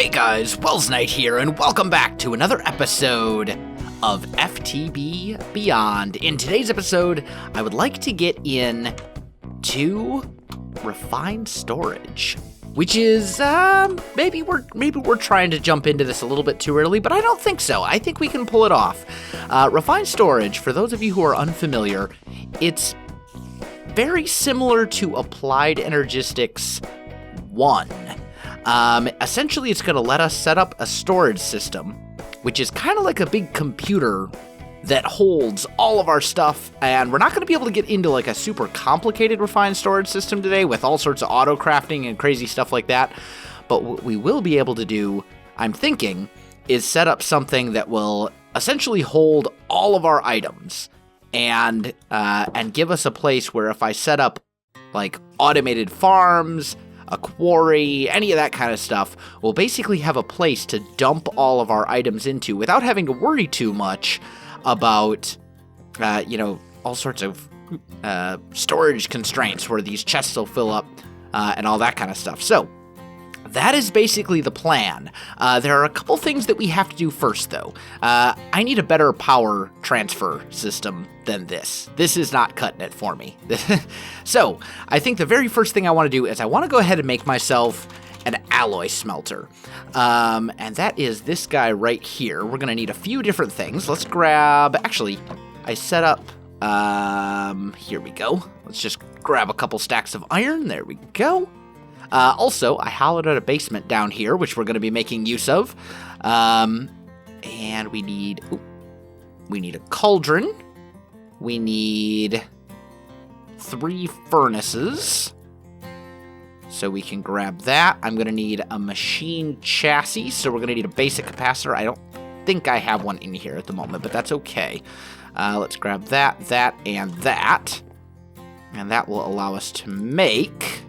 Hey guys, Welsknight here, and welcome back to another episode of FTB Beyond. In today's episode, I would like to get in to refined storage, which is, maybe we're trying to jump into this a little bit too early, but I don't think so. I think we can pull it off. Refined storage, for those of you who are unfamiliar, it's very similar to Applied Energistics 1. Essentially, it's going to let us set up a storage system, which is kind of like a big computer that holds all of our stuff, and we're not going to be able to get into like a super complicated refined storage system today with all sorts of auto crafting and crazy stuff like that, but what we will be able to do, I'm thinking, is set up something that will essentially hold all of our items and give us a place where if I set up like automated farms, a quarry, any of that kind of stuff, we'll basically have a place to dump all of our items into without having to worry too much about, all sorts of storage constraints where these chests will fill up and all that kind of stuff. So that is basically the plan. There are a couple things that we have to do first, though. I need a better power transfer system than this. This is not cutting it for me. So I think the very first thing I want to do is I want to go ahead and make myself an alloy smelter. And that is this guy right here. We're going to need a few different things. Let's grab... Actually, I set up... here we go. Let's just grab a couple stacks of iron. There we go. Also, I hollowed out a basement down here, which we're going to be making use of. And we need a cauldron. We need 3 furnaces. So we can grab that. I'm going to need a machine chassis, so we're going to need a basic capacitor. I don't think I have one in here at the moment, but that's okay. Let's grab that, and that. And that will allow us to make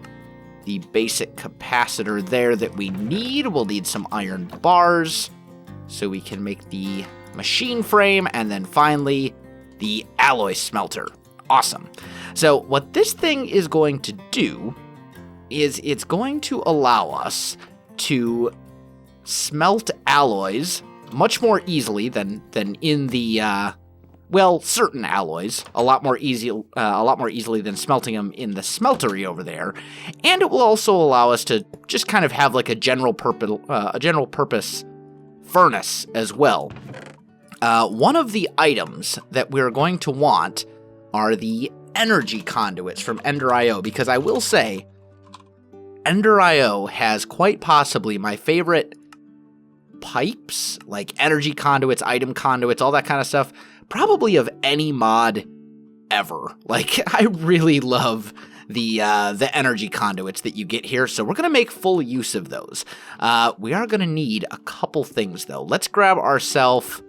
the basic capacitor there that we need. We'll need some iron bars so we can make the machine frame, and then finally the alloy smelter. Awesome. So what this thing is going to do is it's going to allow us to smelt alloys much more easily than in the certain alloys, a lot more easily than smelting them in the smeltery over there, and it will also allow us to just kind of have like a general purpose furnace as well. One of the items that we're going to want are the energy conduits from Ender.io, because I will say, Ender.io has quite possibly my favorite pipes, like energy conduits, item conduits, all that kind of stuff, probably of any mod ever. Like, I really love the energy conduits that you get here, so we're going to make full use of those. We are going to need a couple things, though. Let's grab ourselves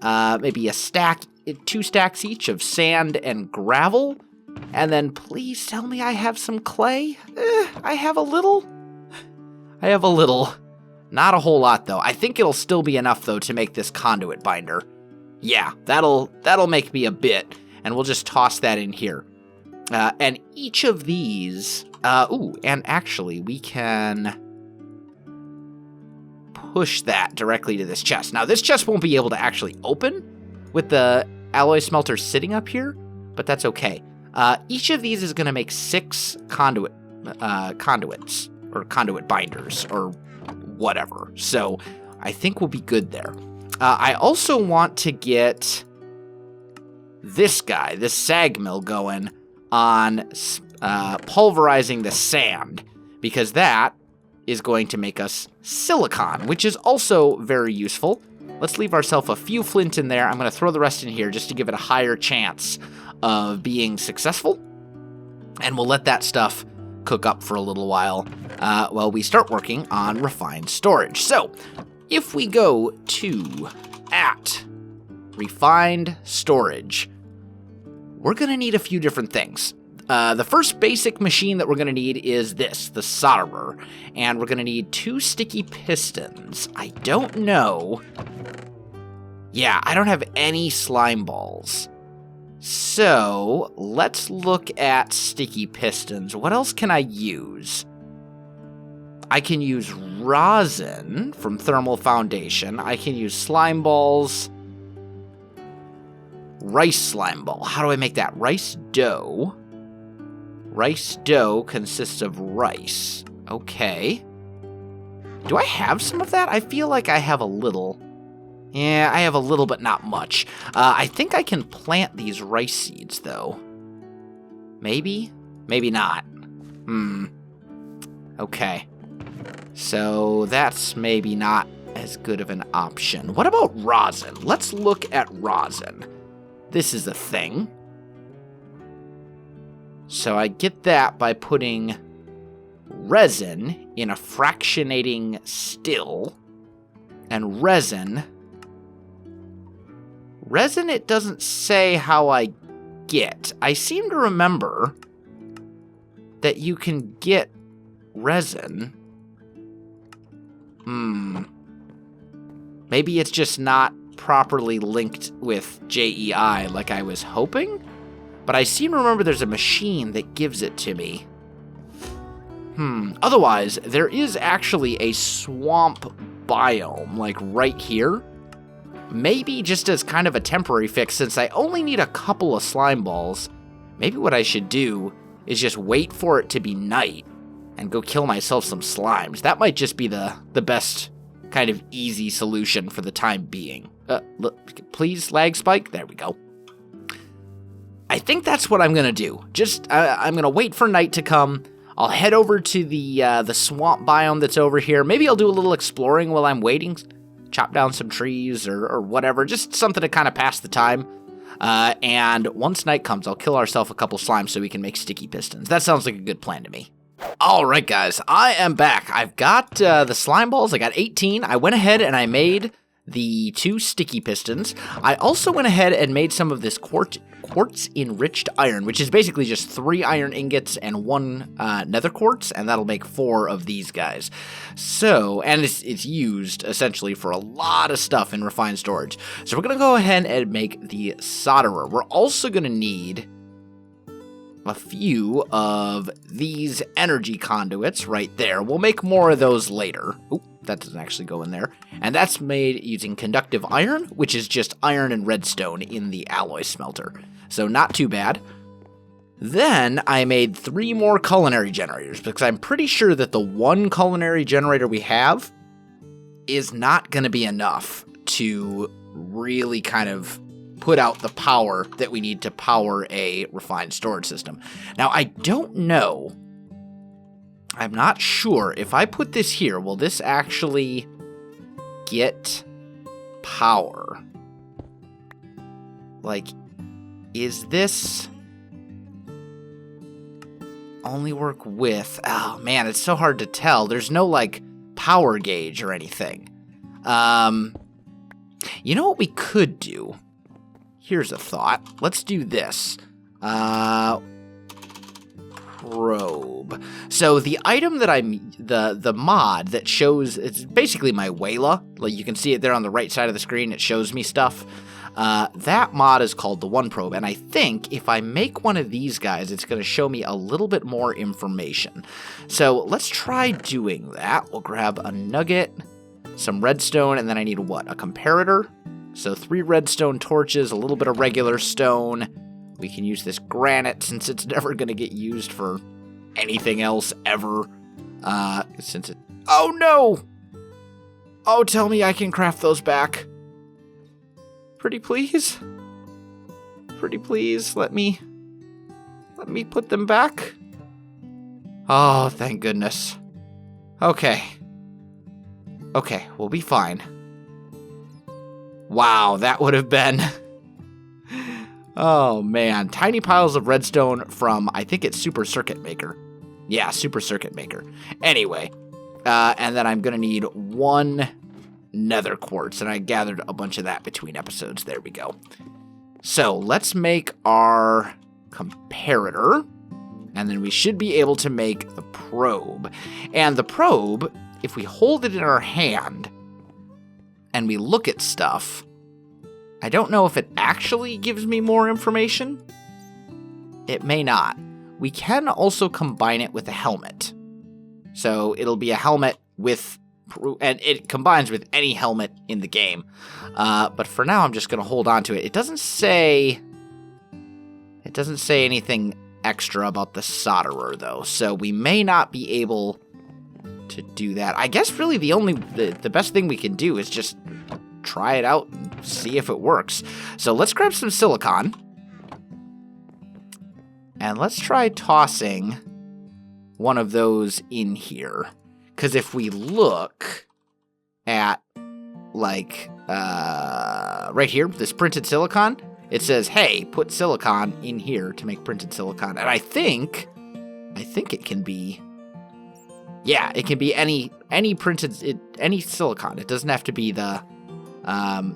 maybe 2 stacks each of sand and gravel, and then please tell me I have some clay. I have a little. Not a whole lot, though. I think it'll still be enough, though, to make this conduit binder. Yeah, that'll make me a bit, and we'll just toss that in here. And each of these, and actually we can push that directly to this chest. Now, this chest won't be able to actually open with the alloy smelter sitting up here, but that's okay. Each of these is going to make 6 conduits, or conduit binders, or whatever. So I think we'll be good there. I also want to get this guy, this sag mill, going on pulverizing the sand, because that is going to make us silicon, which is also very useful. Let's leave ourselves a few flint in there. I'm going to throw the rest in here just to give it a higher chance of being successful, and we'll let that stuff cook up for a little while we start working on refined storage. So if we go to refined storage, we're going to need a few different things. The first basic machine that we're going to need is this, the solderer, and we're going to need 2 sticky pistons. I don't know. Yeah, I don't have any slime balls. So let's look at sticky pistons. What else can I use? I can use rosin from thermal foundation. I can use slime balls. Rice slime ball. How do I make that? Rice dough. Rice dough consists of rice. Okay. Do I have some of that? I feel like I have a little. Yeah, I have a little, but not much. I think I can plant these rice seeds, though. Maybe? Maybe not. Okay. So that's maybe not as good of an option. What about rosin? Let's look at rosin. This is a thing. So I get that by putting resin in a fractionating still. And resin, it doesn't say how I get. I seem to remember that you can get resin. Maybe it's just not properly linked with JEI like I was hoping? But I seem to remember there's a machine that gives it to me. Otherwise, there is actually a swamp biome, like right here. Maybe just as kind of a temporary fix, since I only need a couple of slime balls. Maybe what I should do is just wait for it to be night and go kill myself some slimes. That might just be the best kind of easy solution for the time being. Look, please, lag spike. There we go. I think that's what I'm gonna do. I'm gonna wait for night to come. I'll head over to the swamp biome that's over here. Maybe I'll do a little exploring while I'm waiting. Chop down some trees or whatever. Just something to kind of pass the time. And once night comes, I'll kill ourselves a couple slimes so we can make sticky pistons. That sounds like a good plan to me. All right, guys, I am back. I've got the slime balls. I got 18. I went ahead and I made the 2 sticky pistons. I also went ahead and made some of this quartz enriched iron, which is basically just 3 iron ingots and 1 nether quartz, and that'll make 4 of these guys. So, and it's used essentially for a lot of stuff in refined storage. So we're gonna go ahead and make the solderer. We're also gonna need a few of these energy conduits right there. We'll make more of those later. Oop, that doesn't actually go in there. And that's made using conductive iron, which is just iron and redstone in the alloy smelter. So not too bad. Then I made 3 more culinary generators, because I'm pretty sure that the 1 culinary generator we have is not going to be enough to really kind of put out the power that we need to power a refined storage system. Now, I don't know. I'm not sure. If I put this here, will this actually get power? Like, is this only work with... Oh, man, it's so hard to tell. There's no, like, power gauge or anything. You know what we could do? Here's a thought. Let's do this. Probe. So the item that the mod that shows, it's basically my Wayla. Like you can see it there on the right side of the screen. It shows me stuff. That mod is called the One Probe, and I think if I make one of these guys, it's going to show me a little bit more information. So let's try doing that. We'll grab a nugget, some redstone, and then I need what? A comparator. So 3 redstone torches, a little bit of regular stone. We can use this granite since it's never going to get used for anything else ever. Since it... Oh, no! Oh, tell me I can craft those back. Pretty please? Pretty please, let me put them back. Oh, thank goodness. Okay. Okay, we'll be fine. Wow, that would have been... Oh, man. Tiny piles of redstone from, I think it's Super Circuit Maker. Yeah, Super Circuit Maker. Anyway, and then I'm going to need 1 nether quartz, and I gathered a bunch of that between episodes. There we go. So let's make our comparator, and then we should be able to make the probe. And the probe, if we hold it in our hand and we look at stuff, I don't know if it actually gives me more information. It may not. We can also combine it with a helmet. So it'll be a helmet with, and it combines with any helmet in the game. But for now, I'm just going to hold on to it. It doesn't say anything extra about the solderer, though, so we may not be able to do that. I guess really the best thing we can do is just try it out and see if it works. So let's grab some silicon, and let's try tossing one of those in here. Because if we look at, like, right here, this printed silicon, it says, hey, put silicon in here to make printed silicon. And I think it can be, yeah, it can be any printed, any silicon. It doesn't have to be the,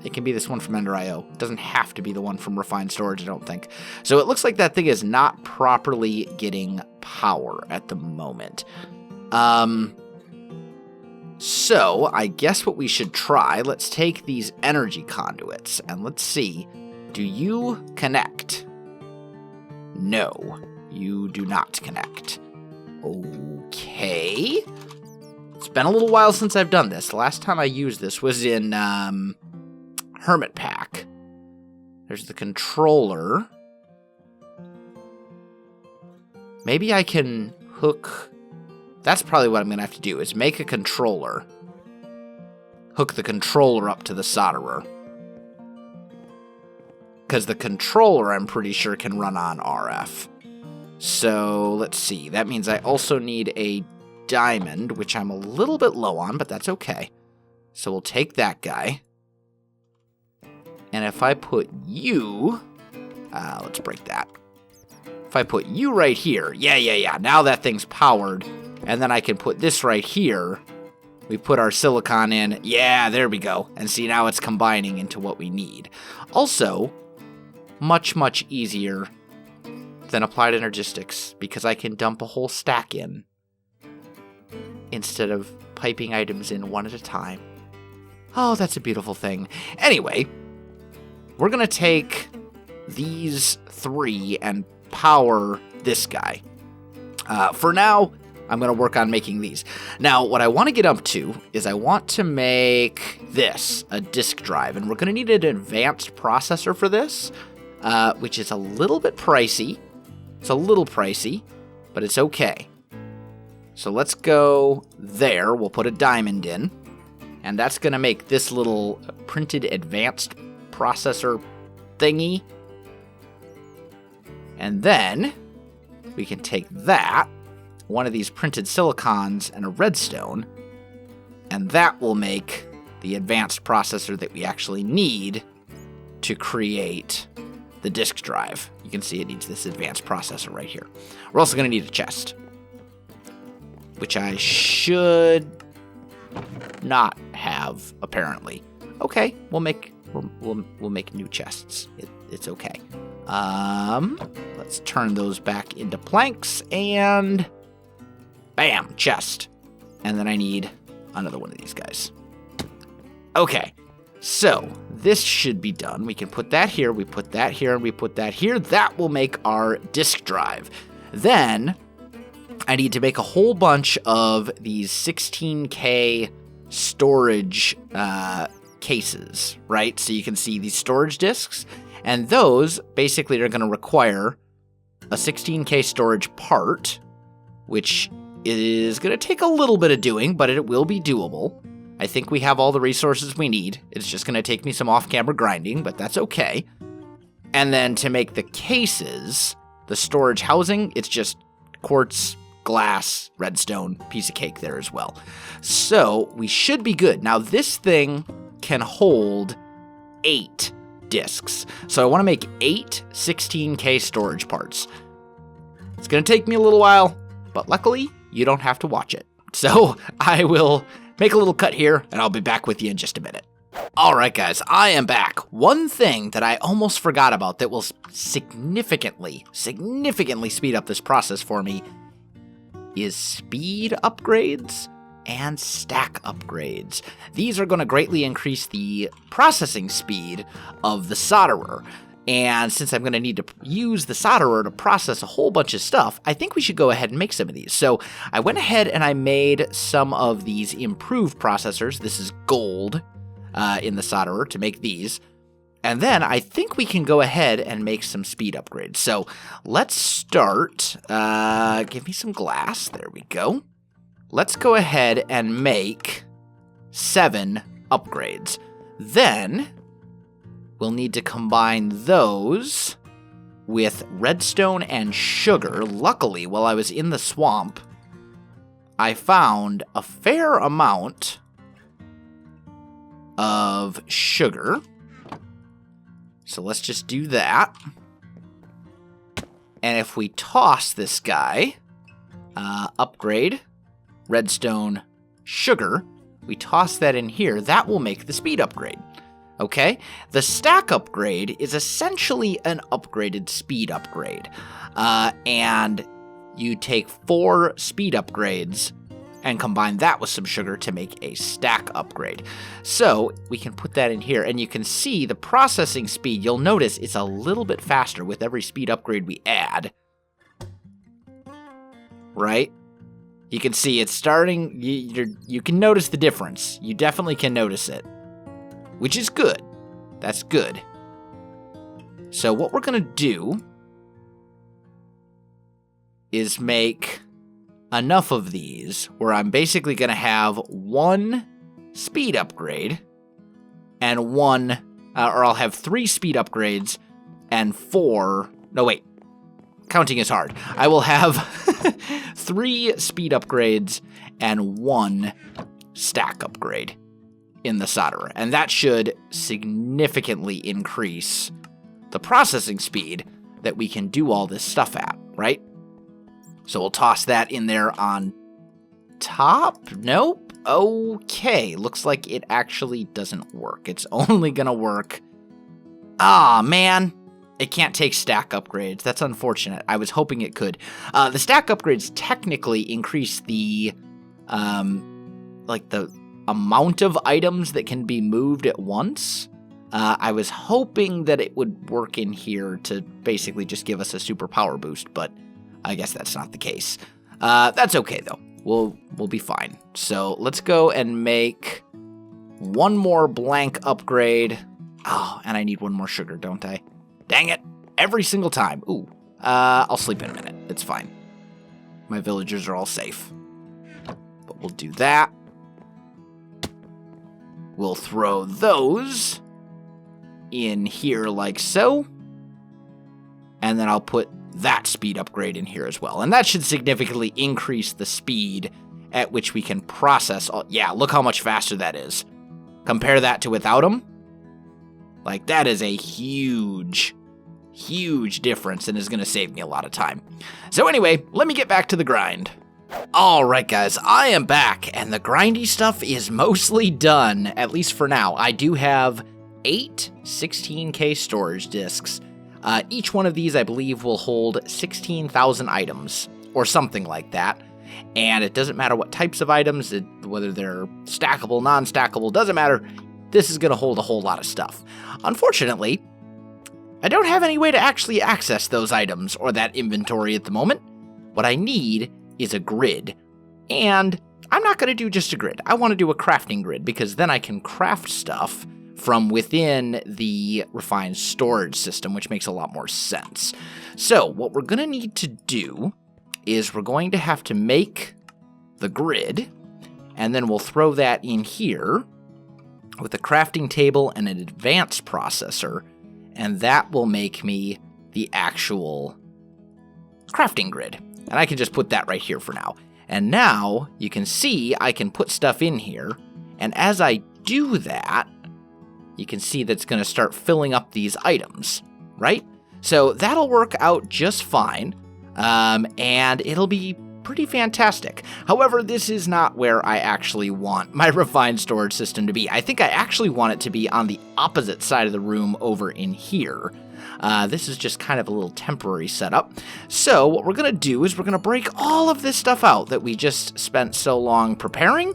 it can be this one from Ender.io. It doesn't have to be the one from Refined Storage, I don't think. So it looks like that thing is not properly getting power at the moment. So I guess what we should try, let's take these energy conduits and let's see. Do you connect? No, you do not connect. Okay. It's been a little while since I've done this. The last time I used this was in Hermit Pack. There's the controller. Maybe I can hook... That's probably what I'm going to have to do, is make a controller. Hook the controller up to the solderer. Because the controller, I'm pretty sure, can run on RF. So, let's see. That means I also need a diamond, which I'm a little bit low on, but that's okay. So we'll take that guy. And if I put you... let's break that. If I put you right here... Yeah. Now that thing's powered. And then I can put this right here. We put our silicon in. Yeah, there we go. And see, now it's combining into what we need. Also... much easier than applied energistics because I can dump a whole stack in instead of piping items in one at a time. Oh, that's a beautiful thing. Anyway, we're going to take these 3 and power this guy. For now, I'm going to work on making these. Now, what I want to get up to is I want to make this a disk drive, and we're going to need an advanced processor for this. Which is a little bit pricey. It's a little pricey, but it's okay. So let's go there. We'll put a diamond in. And that's going to make this little printed advanced processor thingy. And then we can take that, one of these printed silicons, and a redstone. And that will make the advanced processor that we actually need to create... the disk drive. You can see it needs this advanced processor right here. We're also going to need a chest, which I should not have, apparently. Okay, we'll make new chests. It's okay. Let's turn those back into planks and bam, chest. And then I need another one of these guys. Okay. So, this should be done. We can put that here, we put that here, and we put that here. That will make our disk drive. Then, I need to make a whole bunch of these 16K storage cases, right? So you can see these storage disks, and those basically are going to require a 16K storage part, which is going to take a little bit of doing, but it will be doable. I think we have all the resources we need. It's just going to take me some off-camera grinding, but that's okay. And then to make the cases, the storage housing, it's just quartz, glass, redstone, piece of cake there as well. So we should be good. Now this thing can hold 8 disks. So I want to make 8 16K storage parts. It's going to take me a little while, but luckily you don't have to watch it. So I will make a little cut here, and I'll be back with you in just a minute. Alright guys, I am back. One thing that I almost forgot about that will significantly speed up this process for me is speed upgrades and stack upgrades. These are going to greatly increase the processing speed of the solderer. And since I'm going to need to use the solderer to process a whole bunch of stuff, I think we should go ahead and make some of these. So I went ahead and I made some of these improved processors. This is gold in the solderer to make these. And then I think we can go ahead and make some speed upgrades. So let's start. Give me some glass. There we go. Let's go ahead and make 7 upgrades. Then we'll need to combine those with redstone and sugar. Luckily, while I was in the swamp, I found a fair amount of sugar. So let's just do that. And if we toss this guy, upgrade, redstone, sugar, we toss that in here, that will make the speed upgrade. Okay? The stack upgrade is essentially an upgraded speed upgrade. And you take 4 speed upgrades and combine that with some sugar to make a stack upgrade. So we can put that in here, and you can see the processing speed. You'll notice it's a little bit faster with every speed upgrade we add. Right? You can see it's starting, you can notice the difference. You definitely can notice it, which is good. That's good. So what we're going to do is make enough of these where I'm basically going to have 1 speed upgrade and 1, or I'll have 3 speed upgrades and 4, no wait, counting is hard. I will have 3 speed upgrades and 1 stack upgrade in the solderer, and that should significantly increase the processing speed that we can do all this stuff at, right? So we'll toss that in there on top. Nope. Okay, looks like it actually doesn't work. It's only gonna work. Ah, man. It can't take stack upgrades. That's unfortunate. I was hoping it could. The stack upgrades technically increase the, the amount of items that can be moved at once. I was hoping that it would work in here to basically just give us a super power boost, but I guess that's not the case. That's okay, though. We'll be fine. So let's go and make 1 more blank upgrade. Oh, and I need 1 more sugar, don't I? Dang it. Every single time. Ooh. I'll sleep in a minute. It's fine. My villagers are all safe. But we'll do that. We'll throw those in here like so. And then I'll put that speed upgrade in here as well. And that should significantly increase the speed at which we can process. Yeah, look how much faster that is. Compare that to without them. Like, that is a huge difference and is going to save me a lot of time. So anyway, let me get back to the grind. Alright guys, I am back, and the grindy stuff is mostly done, at least for now. I do have 8 16K storage disks. Each one of these, I believe, will hold 16,000 items, or something like that. And it doesn't matter what types of items, whether they're stackable, non-stackable, doesn't matter. This is going to hold a whole lot of stuff. Unfortunately, I don't have any way to actually access those items or that inventory at the moment. What I need is a grid. And I'm not going to do just a grid. I want to do a crafting grid, because then I can craft stuff from within the refined storage system, which makes a lot more sense. So what we're going to need to do is we're going to have to make the grid, and then we'll throw that in here with a crafting table and an advanced processor, and that will make me the actual crafting grid. And I can just put that right here for now. And now you can see I can put stuff in here, and as I do that, you can see that's going to start filling up these items, right? So that'll work out just fine, and it'll be pretty fantastic. However, this is not where I actually want my refined storage system to be. I think I actually want it to be on the opposite side of the room over in here. This is just kind of a little temporary setup. So what we're going to do is we're going to break all of this stuff out that we just spent so long preparing.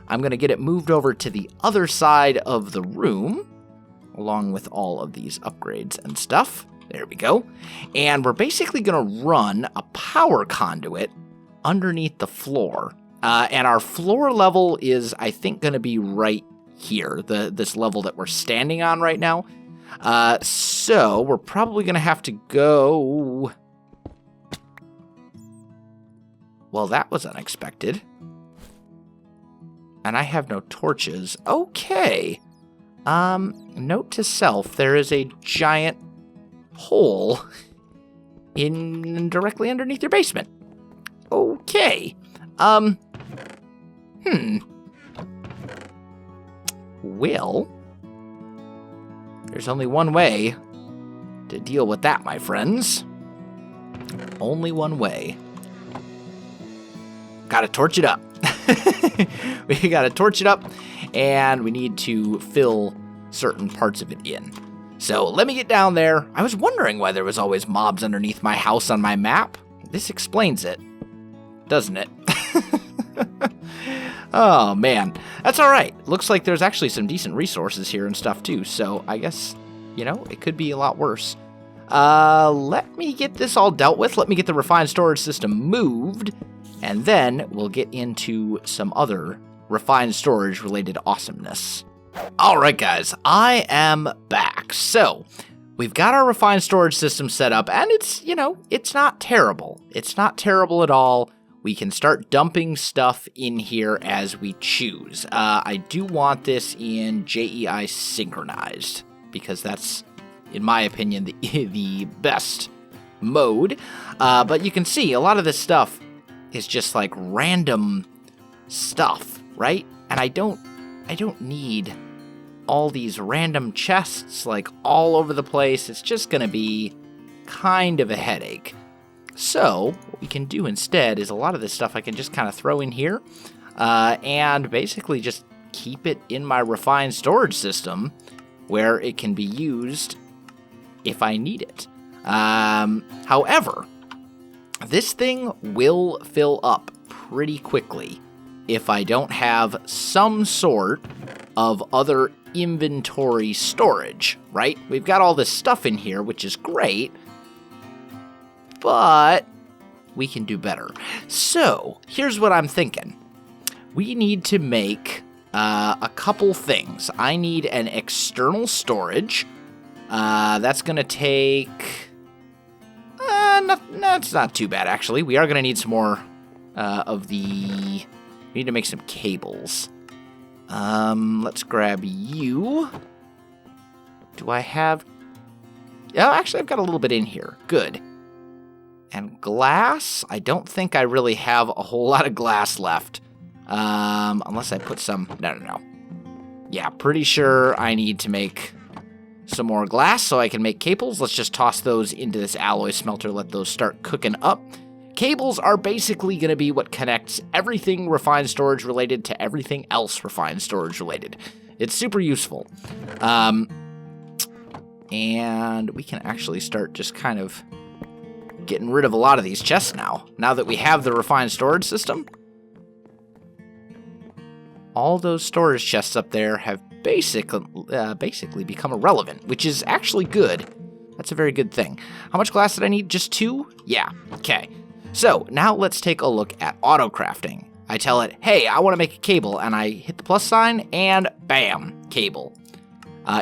I'm going to get it moved over to the other side of the room. along with all of these upgrades and stuff. There we go. And we're basically going to run a power conduit underneath the floor. And our floor level is, I think, going to be right here, this level that we're standing on right now. So we're probably going to have to go... Well, that was unexpected. And I have no torches. Okay. Note to self, there is a giant hole directly underneath your basement. Okay. Well, there's only one way to deal with that, my friends. Only one way. Gotta torch it up. We gotta torch it up, and we need to fill certain parts of it in. So let me get down there. I was wondering why there was always mobs underneath my house on my map. This explains it, doesn't it? Oh, man. That's all right. Looks like there's actually some decent resources here and stuff, too. So I guess, it could be a lot worse. Let me get this all dealt with. Let me get the refined storage system moved. And then we'll get into some other refined storage related awesomeness. All right, guys. I am back. So we've got our refined storage system set up, and it's, it's not terrible. It's not terrible at all. We can start dumping stuff in here as we choose. I do want this in JEI synchronized, because that's, in my opinion, the best mode. But you can see a lot of this stuff is just like random stuff, right? And I don't need all these random chests like all over the place. It's just gonna be kind of a headache. So what we can do instead is a lot of this stuff I can just kind of throw in here and basically just keep it in my refined storage system where it can be used if I need it. However, this thing will fill up pretty quickly if I don't have some sort of other inventory storage, right? We've got all this stuff in here, which is great, but we can do better. So here's what I'm thinking. We need to make a couple things. I need an external storage. That's going to take... it's not too bad, actually. We are going to need some more of the... We need to make some cables. Let's grab you. Do I have... Oh, actually, I've got a little bit in here. Good. And glass? I don't think I really have a whole lot of glass left. Unless I put some... No. Yeah, pretty sure I need to make some more glass so I can make cables. Let's just toss those into this alloy smelter, let those start cooking up. Cables are basically going to be what connects everything refined storage related to everything else refined storage related. It's super useful. And we can actually start just kind of getting rid of a lot of these chests now that we have the refined storage system. All those storage chests up there have basically become irrelevant, which is actually good. That's a very good thing. How much glass did I need? Just 2? Yeah, okay. So now let's take a look at auto crafting. I tell it, hey, I want to make a cable, and I hit the plus sign, and bam, cable.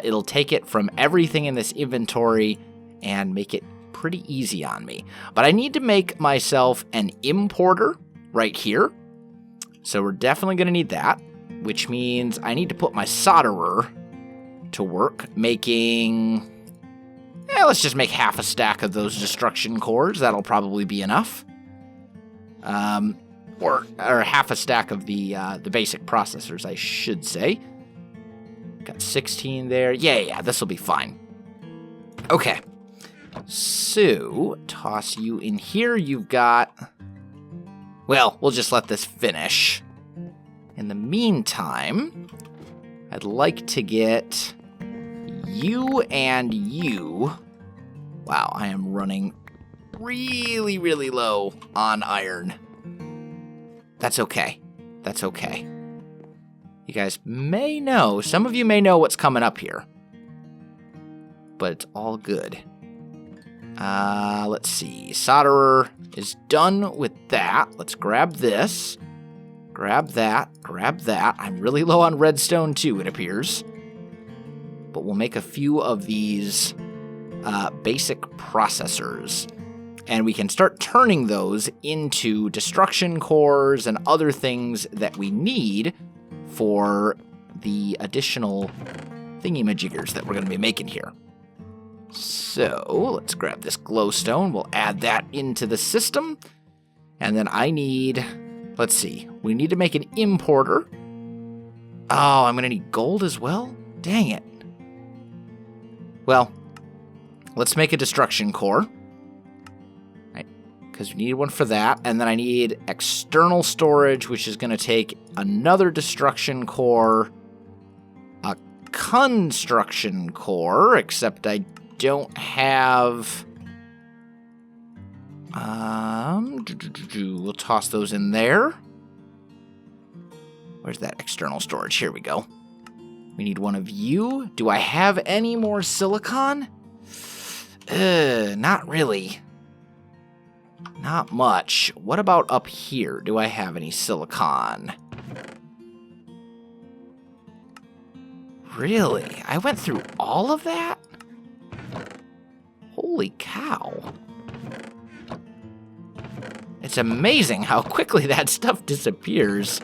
It'll take it from everything in this inventory and make it pretty easy on me. But I need to make myself an importer right here. So we're definitely going to need that, which means I need to put my solderer to work making... let's just make half a stack of those destruction cores. That'll probably be enough. Or half a stack of the basic processors, I should say. Got 16 there. Yeah, this will be fine. Okay. So, toss you in here. You've got... Well, we'll just let this finish. In the meantime, I'd like to get you and you. Wow, I am running really, really low on iron. That's okay. That's okay. You guys may know, some of you may know what's coming up here. but it's all good. Let's see. Solderer is done with that. Let's grab this. Grab that. Grab that. I'm really low on redstone too, it appears. But we'll make a few of these basic processors. And we can start turning those into destruction cores and other things that we need for the additional thingy-majiggers that we're going to be making here. So let's grab this glowstone. We'll add that into the system. And then I need, let's see, we need to make an importer. Oh, I'm going to need gold as well? Dang it. Well, let's make a destruction core. Because we need one for that. And then I need external storage, which is going to take another destruction core, a construction core, except I don't have... we'll toss those in there. Where's that external storage? Here we go. We need one of you. Do I have any more silicon? Not really. Not much. What about up here? Do I have any silicon? Really? I went through all of that? Holy cow. It's amazing how quickly that stuff disappears.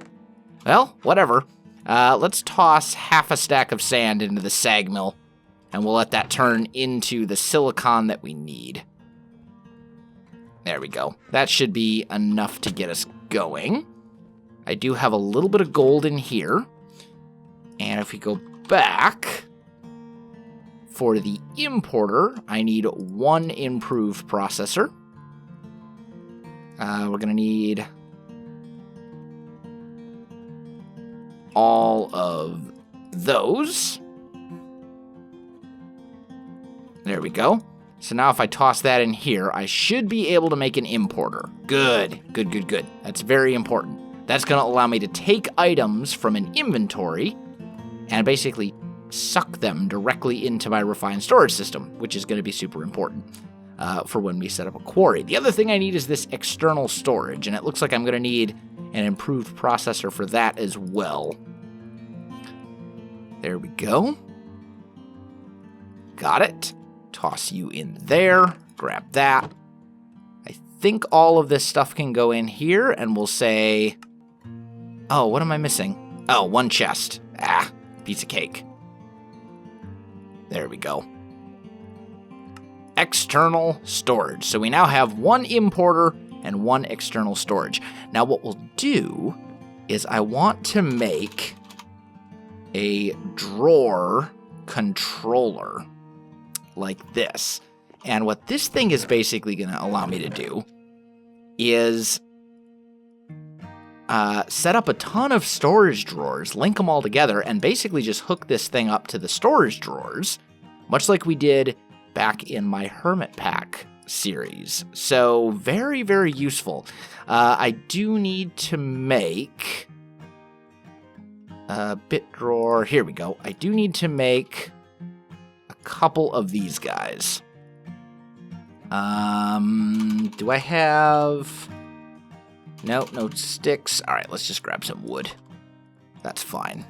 Well, whatever. Let's toss half a stack of sand into the sag mill, and we'll let that turn into the silicon that we need. There we go. That should be enough to get us going. I do have a little bit of gold in here. And if we go back, for the importer, I need one improved processor. We're going to need all of those. There we go. So now if I toss that in here, I should be able to make an importer. Good. That's very important. That's going to allow me to take items from an inventory and basically suck them directly into my refined storage system, which is going to be super important for when we set up a quarry. The other thing I need is this external storage, and it looks like I'm going to need an improved processor for that as well. There we go. Got it. Toss you in there. Grab that. I think all of this stuff can go in here, and we'll say... Oh, what am I missing? Oh, one chest. Ah, piece of cake. There we go. External storage. So we now have one importer and one external storage. Now what we'll do is I want to make a drawer controller like this. And what this thing is basically going to allow me to do is set up a ton of storage drawers, link them all together, and basically just hook this thing up to the storage drawers, much like we did back in my Hermit Pack series. So very, very useful. I do need to make a bit drawer. Here we go. I do need to make a couple of these guys. Do I have... No sticks. All right, let's just grab some wood. That's fine.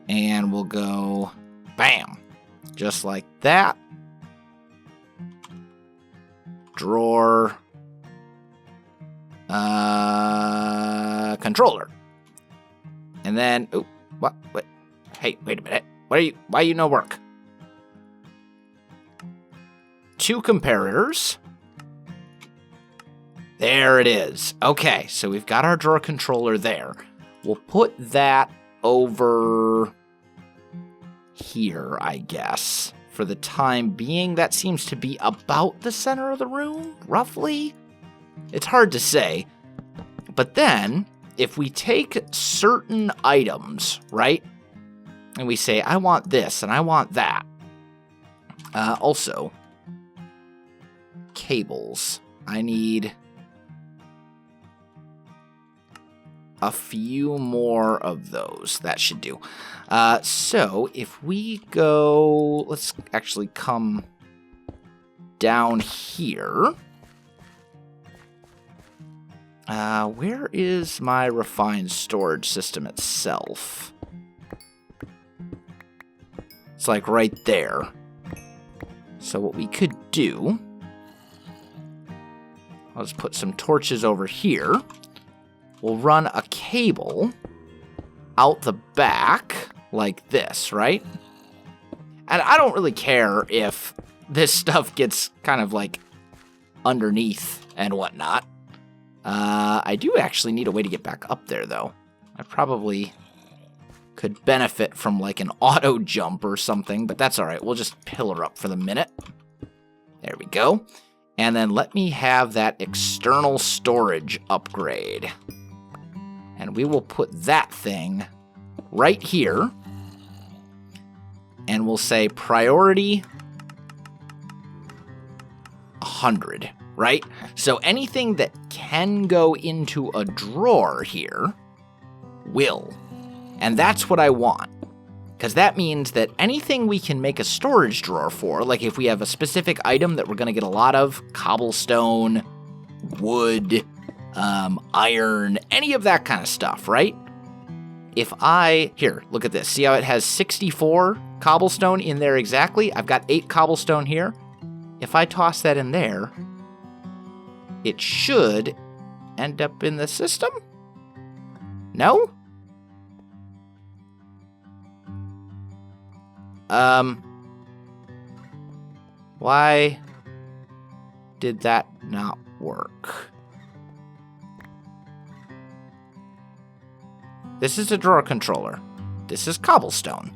And we'll go bam. Just like that. Drawer. Controller. And then, oh, what? Hey, wait a minute. Why you no work? 2 comparators. There it is. Okay, so we've got our drawer controller there. We'll put that over here, I guess. For the time being, that seems to be about the center of the room, roughly. It's hard to say. But then, if we take certain items, right? And we say, I want this and I want that. Also, cables. I need a few more of those. That should do. So if we go, let's actually come down here. Where is my refined storage system itself? It's like right there. So what we could do, I'll just put some torches over here. We'll run a cable out the back like this, right? And I don't really care if this stuff gets kind of like underneath and whatnot. I do actually need a way to get back up there, though. I probably could benefit from like an auto jump or something, but that's all right. We'll just pillar up for the minute. There we go. And then let me have that external storage upgrade. And we will put that thing right here. And we'll say priority 100, right? So anything that can go into a drawer here will. And that's what I want. Because that means that anything we can make a storage drawer for, like if we have a specific item that we're going to get a lot of, cobblestone, wood, iron, any of that kind of stuff, right? If here, look at this. See how it has 64 cobblestone in there exactly? I've got 8 cobblestone here. If I toss that in there, it should end up in the system? No? Why did that not work? This is a drawer controller. This is cobblestone.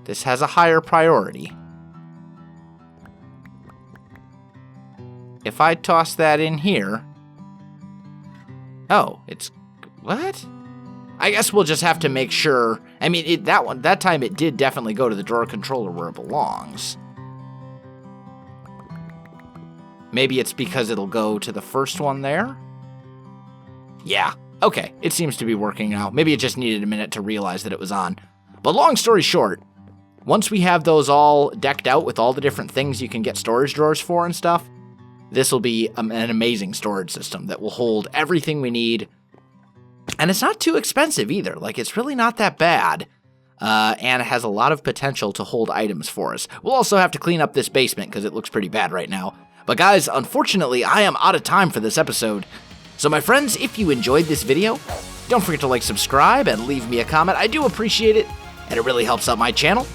This has a higher priority. If I toss that in here... Oh, it's... What? I guess we'll just have to make sure... I mean, that time it did definitely go to the drawer controller where it belongs. Maybe it's because it'll go to the first one there? Yeah, okay. It seems to be working now. Maybe it just needed a minute to realize that it was on. But long story short, once we have those all decked out with all the different things you can get storage drawers for and stuff, this will be an amazing storage system that will hold everything we need. And it's not too expensive either. Like, it's really not that bad. And it has a lot of potential to hold items for us. We'll also have to clean up this basement because it looks pretty bad right now. But guys, unfortunately, I am out of time for this episode. So my friends, if you enjoyed this video, don't forget to like, subscribe, and leave me a comment. I do appreciate it, and it really helps out my channel.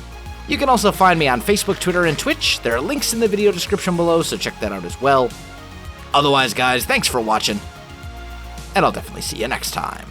You can also find me on Facebook, Twitter, and Twitch. There are links in the video description below, so check that out as well. Otherwise, guys, thanks for watching, and I'll definitely see you next time.